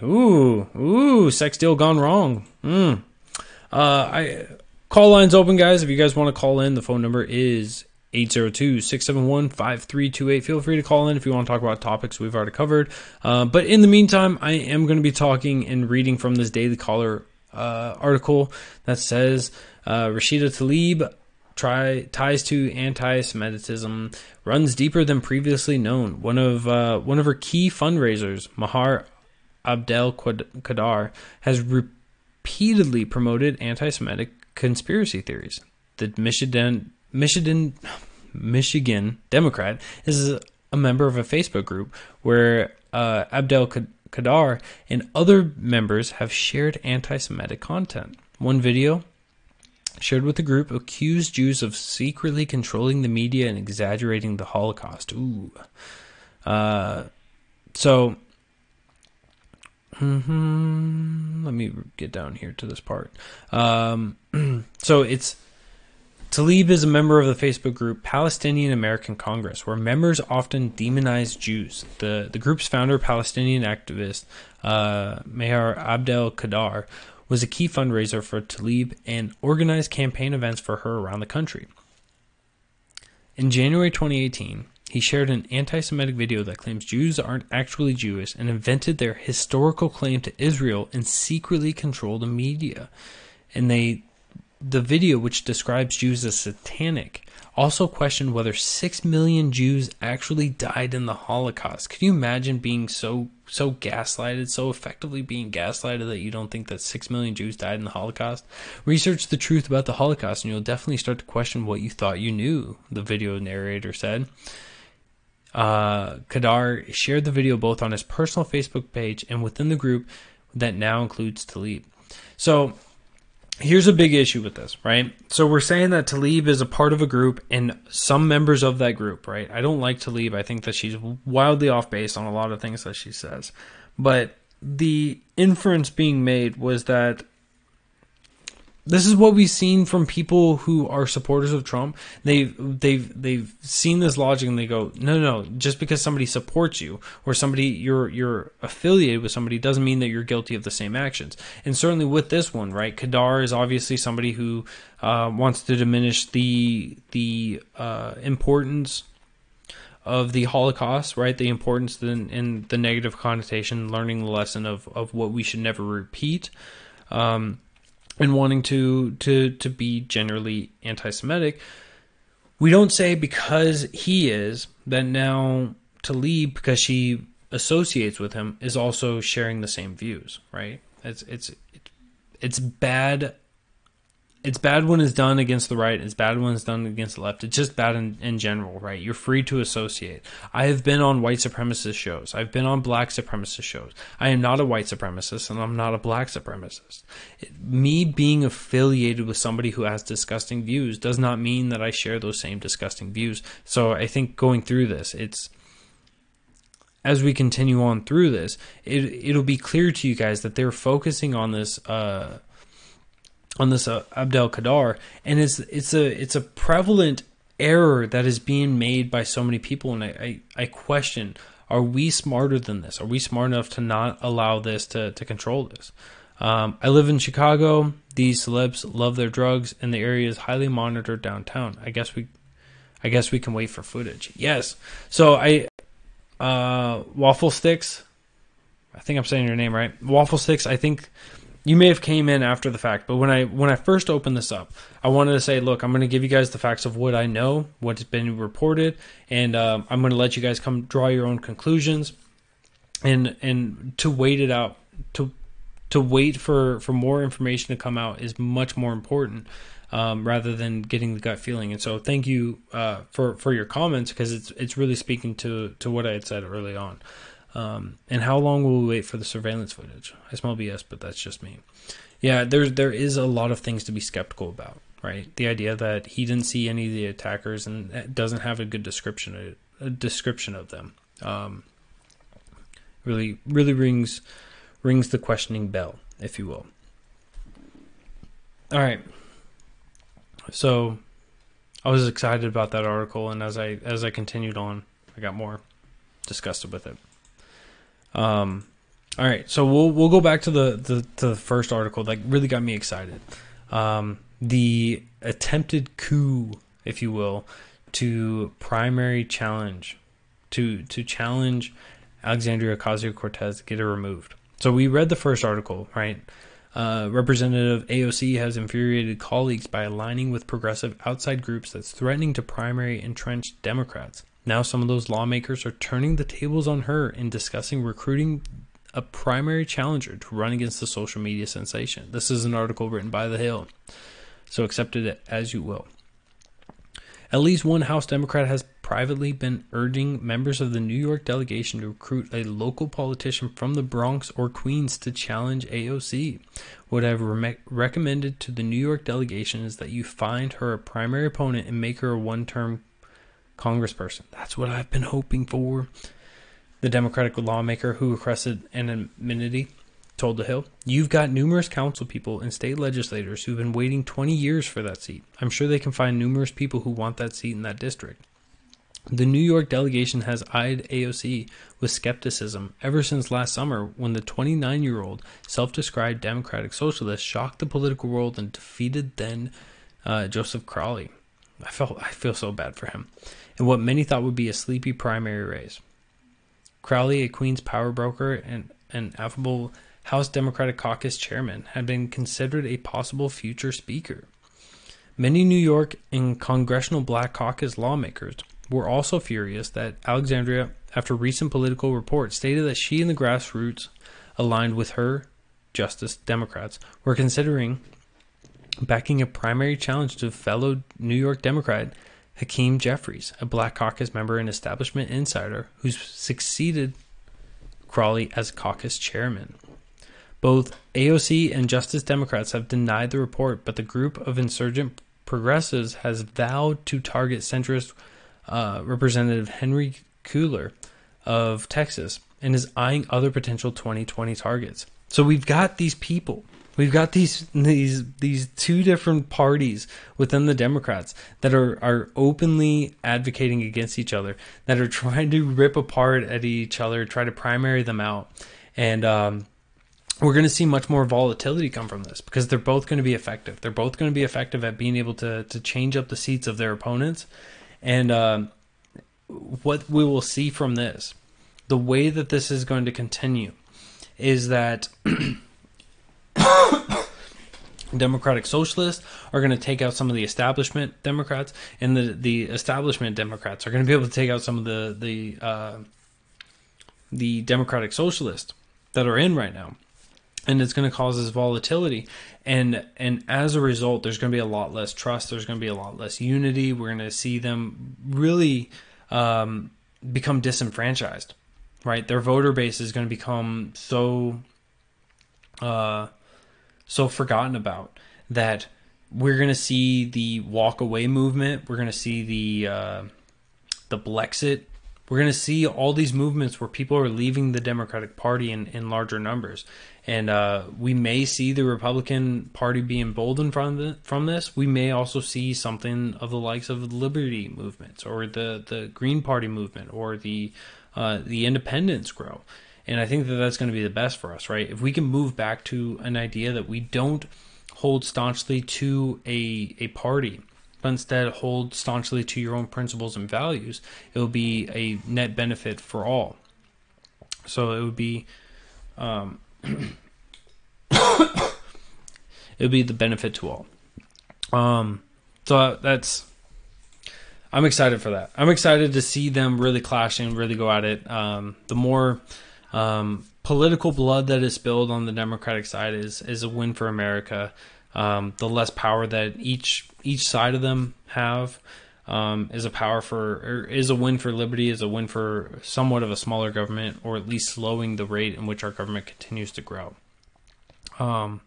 Ooh, sex deal gone wrong. Call line's open, guys. If you guys want to call in, the phone number is 802-671-5328. Feel free to call in if you want to talk about topics we've already covered. But in the meantime, I am going to be talking and reading from this Daily Caller article that says Rashida Tlaib ties to anti-Semitism runs deeper than previously known. One of her key fundraisers, Mahar Abdel Qadar, has repeatedly promoted anti-Semitic conspiracy theories. The Michigan Democrat is a member of a Facebook group where Abdel Qadar and other members have shared anti-Semitic content. One video shared with the group accused Jews of secretly controlling the media and exaggerating the Holocaust. Ooh. Let me get down here to this part. So it's Tlaib is a member of the Facebook group Palestinian American Congress, where members often demonize Jews. The group's founder, Palestinian activist Mahar Abdel Qadar, was a key fundraiser for Tlaib and organized campaign events for her around the country. In January 2018, he shared an anti-Semitic video that claims Jews aren't actually Jewish and invented their historical claim to Israel and secretly control the media. And the video, which describes Jews as satanic, also questioned whether 6 million Jews actually died in the Holocaust. Could you imagine being so gaslighted, so effectively being gaslighted that you don't think that 6 million Jews died in the Holocaust? Research the truth about the Holocaust and you'll definitely start to question what you thought you knew, the video narrator said. Kadar shared the video both on his personal Facebook page and within the group that now includes Tlaib. So here's a big issue with this, right? So we're saying that Tlaib is a part of a group and some members of that group, right? I don't like Tlaib. I think that she's wildly off base on a lot of things that she says. But the inference being made was that this is what we've seen from people who are supporters of Trump. They've seen this logic and they go, no, just because somebody supports you or somebody you're affiliated with somebody doesn't mean that you're guilty of the same actions. And certainly with this one, right? Kadar is obviously somebody who wants to diminish the importance of the Holocaust, right? The importance in the negative connotation, learning the lesson of what we should never repeat. And wanting to be generally anti-Semitic. We don't say because he is that now Tlaib, because she associates with him, is also sharing the same views, right? It's bad. It's bad when it's done against the right. It's bad when it's done against the left. It's just bad in general, right? You're free to associate. I have been on white supremacist shows. I've been on black supremacist shows. I am not a white supremacist and I'm not a black supremacist. Me being affiliated with somebody who has disgusting views does not mean that I share those same disgusting views. So I think going through this, as we continue on through this, it'll be clear to you guys that they're focusing on this Abdel Kadar, and it's a prevalent error that is being made by so many people, and I question, are we smarter than this? Are we smart enough to not allow this to control this? I live in Chicago. These celebs love their drugs, and the area is highly monitored downtown. I guess we can wait for footage. Yes. So Waffle Sticks, I think I'm saying your name right. Waffle Sticks, I think you may have came in after the fact, but when I first opened this up, I wanted to say, look, I'm going to give you guys the facts of what I know, what's been reported, and I'm going to let you guys come draw your own conclusions, and to wait it out, to wait for more information to come out is much more important, rather than getting the gut feeling. And so thank you for your comments, because it's really speaking to what I had said early on. And how long will we wait for the surveillance footage? I smell BS, but that's just me. Yeah, there is a lot of things to be skeptical about, right? The idea that he didn't see any of the attackers and doesn't have a good description of them, really rings the questioning bell, if you will. All right. So I was excited about that article, and as I continued on, I got more disgusted with it. All right, so we'll go back to the first article that really got me excited. The attempted coup, if you will, to primary challenge, to challenge Alexandria Ocasio-Cortez to get her removed. So we read the first article, right? Representative AOC has infuriated colleagues by aligning with progressive outside groups that's threatening to primary entrenched Democrats. Now some of those lawmakers are turning the tables on her and discussing recruiting a primary challenger to run against the social media sensation. This is an article written by The Hill, so accept it as you will. At least one House Democrat has privately been urging members of the New York delegation to recruit a local politician from the Bronx or Queens to challenge AOC. What I've recommended to the New York delegation is that you find her a primary opponent and make her a one-term congressperson. That's what I've been hoping for. The Democratic lawmaker who requested anonymity told The Hill, "You've got numerous council people and state legislators who've been waiting 20 years for that seat. I'm sure they can find numerous people who want that seat in that district. The New York delegation has eyed AOC with skepticism ever since last summer when the 29-year-old self-described Democratic Socialist shocked the political world and defeated then Joseph Crowley. I feel so bad for him. In what many thought would be a sleepy primary race. Crowley, a Queens power broker and an affable House Democratic Caucus chairman, had been considered a possible future speaker. Many New York and Congressional Black Caucus lawmakers were also furious that Alexandria, after recent political reports, stated that she and the grassroots aligned with her, Justice Democrats, were considering backing a primary challenge to fellow New York Democrat Hakeem Jeffries, a Black Caucus member and establishment insider who succeeded Crowley as caucus chairman. Both AOC and Justice Democrats have denied the report, but the group of insurgent progressives has vowed to target centrist Representative Henry Cuellar of Texas and is eyeing other potential 2020 targets. So we've got these people. We've got these two different parties within the Democrats that are openly advocating against each other, that are trying to rip apart at each other, try to primary them out. And we're going to see much more volatility come from this because they're both going to be effective. They're both going to be effective at being able to change up the seats of their opponents. And what we will see from this, the way that this is going to continue, is that Democratic Socialists are going to take out some of the establishment Democrats, and the establishment Democrats are going to be able to take out some of the Democratic Socialists that are in right now. And it's going to cause this volatility. And as a result, there's going to be a lot less trust. There's going to be a lot less unity. We're going to see them really become disenfranchised, right? Their voter base is going to become so forgotten about that we're going to see the walk away movement. We're going to see the Blexit. We're going to see all these movements where people are leaving the Democratic Party in larger numbers. And we may see the Republican Party be emboldened from this. We may also see something of the likes of the Liberty movements or the Green Party movement or the independents grow. And I think that that's going to be the best for us, right? If we can move back to an idea that we don't hold staunchly to a party, but instead hold staunchly to your own principles and values, it will be a net benefit for all. So it would be, it would be the benefit to all. So I'm excited for that. I'm excited to see them really clash and really go at it. The more political blood that is spilled on the Democratic side is a win for America. The less power that each side of them have is a win for liberty, is a win for somewhat of a smaller government, or at least slowing the rate in which our government continues to grow. I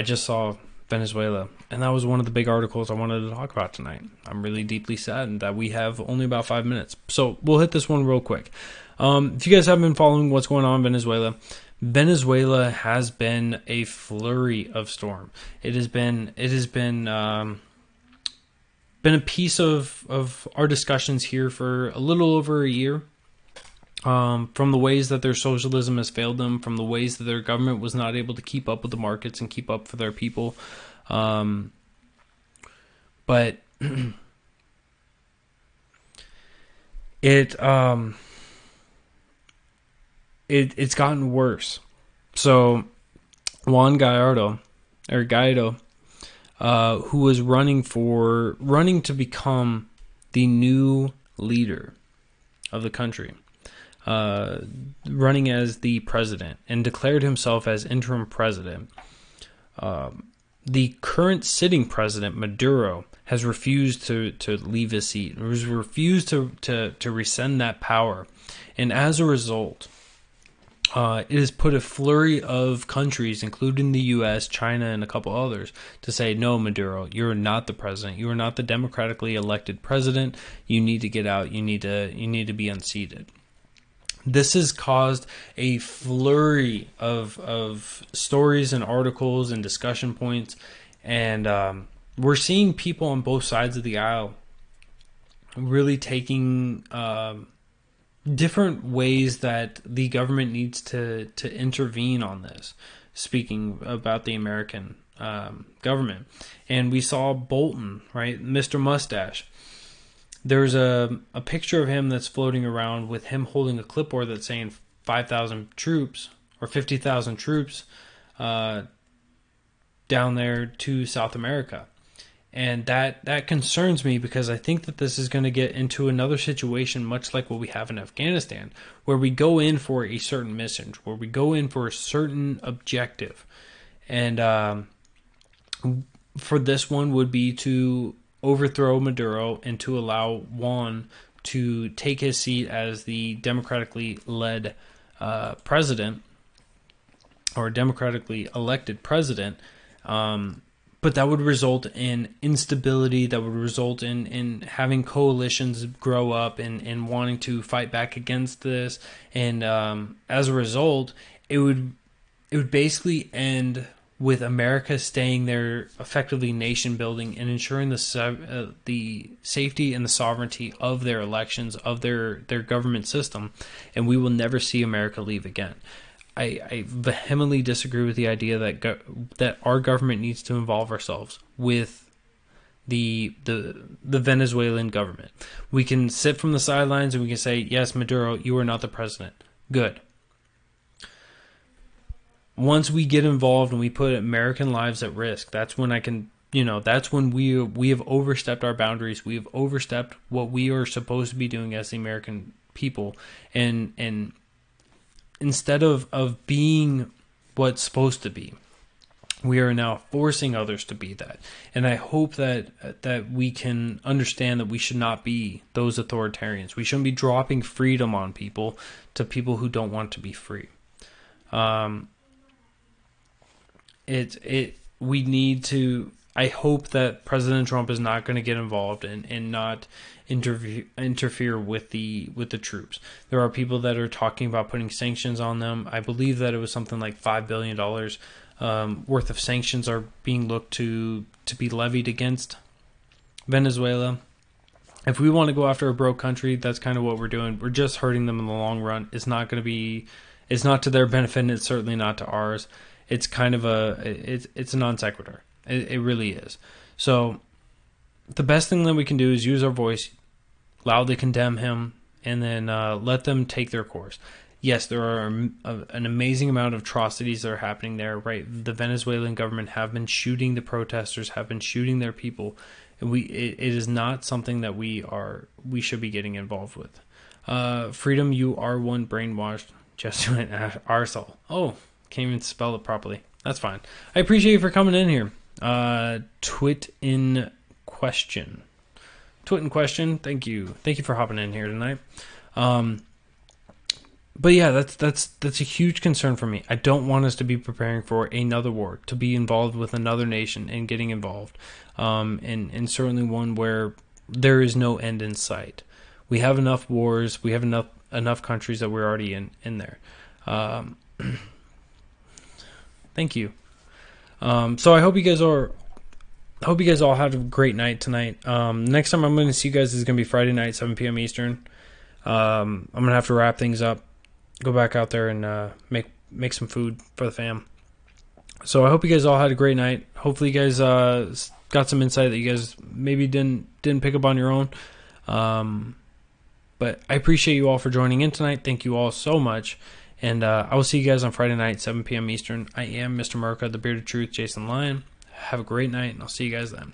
just saw Venezuela, and that was one of the big articles I wanted to talk about tonight. I'm really deeply saddened that we have only about 5 minutes, so we'll hit this one real quick. If you guys have been following what's going on in Venezuela has been a flurry of storm. It has been a piece of our discussions here for a little over a year. From the ways that their socialism has failed them, from the ways that their government was not able to keep up with the markets and keep up for their people. But it's gotten worse. So Juan Guaido, who was running to become the new leader of the country, running as the president, and declared himself as interim president. The current sitting president, Maduro, has refused to leave his seat. Has refused to rescind that power. And as a result, it has put a flurry of countries, including the U.S., China, and a couple others, to say, no, Maduro, you're not the president. You are not the democratically elected president. You need to get out. You need to be unseated. This has caused a flurry of stories and articles and discussion points, and we're seeing people on both sides of the aisle really taking different ways that the government needs to intervene on this. Speaking about the American government, and we saw Bolton, right, Mr. Mustache. There's a picture of him that's floating around with him holding a clipboard that's saying 5,000 troops or 50,000 troops down there to South America. And that concerns me, because I think that this is going to get into another situation much like what we have in Afghanistan, where we go in for a certain mission, where we go in for a certain objective. And for this one would be to overthrow Maduro and to allow Juan to take his seat as the democratically led president, or democratically elected president. But that would result in instability, that would result in having coalitions grow up and wanting to fight back against this. And as a result, it would basically end with America staying there, effectively nation building and ensuring the safety and the sovereignty of their elections, of their government system. And we will never see America leave again. I vehemently disagree with the idea that our government needs to involve ourselves with the Venezuelan government. We can sit from the sidelines and we can say, yes, Maduro, you are not the president. Good. Once we get involved and we put American lives at risk, that's when that's when we have overstepped our boundaries. We have overstepped what we are supposed to be doing as the American people, and instead of being what's supposed to be, we are now forcing others to be that. And I hope that we can understand that we should not be those authoritarians. We shouldn't be dropping freedom on people, to people who don't want to be free. We need to. I hope that President Trump is not going to get involved and not interfere with the troops. There are people that are talking about putting sanctions on them. I believe that it was something like $5 billion worth of sanctions are being looked to be levied against Venezuela. If we want to go after a broke country, that's kind of what we're doing. We're just hurting them in the long run. It's not to their benefit, and it's certainly not to ours. It's kind of it's a non sequitur. It really is. So the best thing that we can do is use our voice, loudly condemn him, and then let them take their course. Yes, there are an amazing amount of atrocities that are happening there, right? The Venezuelan government have been shooting the protesters, have been shooting their people. And it is not something that we should be getting involved with. Freedom, you are one brainwashed Jesuit arsehole. Oh, can't even spell it properly. That's fine. I appreciate you for coming in here. Twit in question. Thank you for hopping in here tonight. But yeah, that's a huge concern for me. I don't want us to be preparing for another war, to be involved with another nation and getting involved, and certainly one where there is no end in sight. We have enough wars. We have enough countries that we're already in there. Thank you. So I hope you guys all had a great night tonight. Next time I'm going to see you guys is going to be Friday night, 7 p.m. Eastern. I'm going to have to wrap things up, go back out there and make some food for the fam. So I hope you guys all had a great night. Hopefully you guys got some insight that you guys maybe didn't pick up on your own. But I appreciate you all for joining in tonight. Thank you all so much. And I will see you guys on Friday night, 7 p.m. Eastern. I am Mr. Merca, the Bearded Truth, Jason Lyon. Have a great night, and I'll see you guys then.